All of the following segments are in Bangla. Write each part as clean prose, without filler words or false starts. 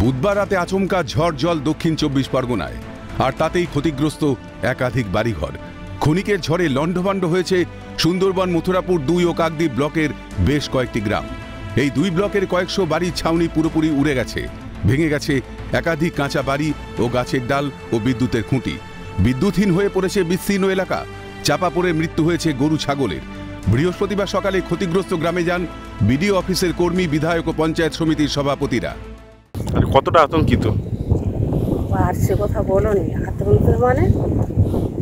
বুধবার রাতে আচমকা ঝড় জল দক্ষিণ ২৪ পরগনায়, আর তাতেই ক্ষতিগ্রস্ত একাধিক বাড়িঘর। ক্ষণিকের ঝড়ে লণ্ডভণ্ড হয়েছে সুন্দরবন, মথুরাপুর ২ ও কাকদ্বীপ ব্লকের বেশ কয়েকটি গ্রাম। এই ২ ব্লকের কয়েকশো বাড়ির ছাউনি পুরোপুরি উড়ে গেছে। ভেঙে গেছে একাধিক কাঁচা বাড়ি ও গাছের ডাল ও বিদ্যুতের খুঁটি। বিদ্যুৎহীন হয়ে পড়েছে বিস্তীর্ণ এলাকা। চাপা পড়ে মৃত্যু হয়েছে গরু ছাগলের। বৃহস্পতিবার সকালে ক্ষতিগ্রস্ত গ্রামে যান বিডিও অফিসের কর্মী, বিধায়ক ও পঞ্চায়েত সমিতির সভাপতিরা। কতটা আতঙ্কিত? আর সে কথা বলোনি, আতঙ্কিত মানে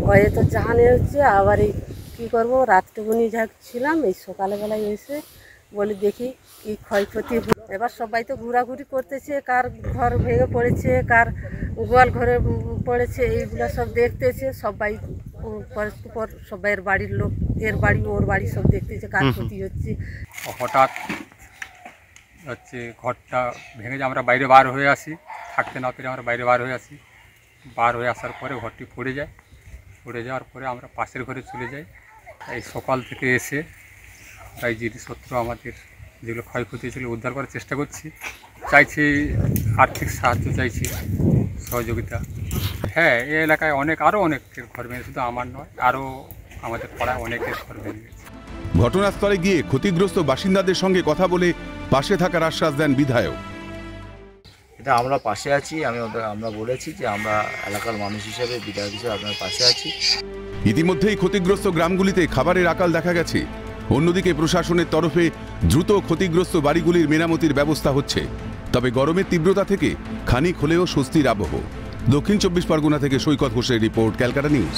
ভয়ে তো জাহানে হচ্ছে। আবার এই কী করবো, রাতটুকুনি যা ছিলাম, এই সকালবেলায় এসে বলি দেখি কি ক্ষয়ক্ষতি হলো। এবার সবাই তো ঘোরাঘুরি করতেছে, কার ঘর ভেঙে পড়েছে, কার গোয়াল ঘরে পড়েছে, এইগুলো সব দেখতেছে। সবাই পরস্পর সবাইয়ের বাড়ির লোক, এর বাড়ি ওর বাড়ি সব দেখতেছে কার ক্ষতি হচ্ছে। হঠাৎ হচ্ছে ঘরটা ভেঙে যে আমরা বাইরে বার হয়ে আসি, থাকতে না পেরে আমরা বাইরে বার হয়ে আসি। বার হয়ে আসার পরে ঘরটি পড়ে যায়। পড়ে যাওয়ার পরে আমরা পাশের ঘরে চলে যাই। এই সকাল থেকে এসে তাই জিনিসপত্র আমাদের যেগুলো ক্ষয়ক্ষতি ছিল উদ্ধার করার চেষ্টা করছি। চাইছি আর্থিক সাহায্য, চাইছি সহযোগিতা। হ্যাঁ, এই এলাকায় আরও অনেকের ঘর ভেঙে, শুধু আমার নয়, আরও আমাদের পাড়ায় অনেকের ঘর ভেঙে গেছে। ঘটনাস্থলে গিয়ে ক্ষতিগ্রস্ত বাসিন্দাদের সঙ্গে কথা বলে পাশে থাকার আশ্বাস দেন বিধায়ক। এটা আমরা পাশে আছি, আমরা বলেছি যে আমরা এলাকার মানুষ হিসেবে, বিধায়ক হিসেবে আপনার পাশে আছি। ইতিমধ্যেই ক্ষতিগ্রস্ত গ্রামগুলিতে খাবারের আকাল দেখা গেছে। অন্যদিকে প্রশাসনের তরফে দ্রুত ক্ষতিগ্রস্ত বাড়িগুলির মেরামতির ব্যবস্থা হচ্ছে। তবে গরমের তীব্রতা থেকে খানিক হলেও স্বস্তির আবহ। দক্ষিণ ২৪ পরগনা থেকে সৈকত ঘোষের রিপোর্ট, ক্যালকাটা নিউজ।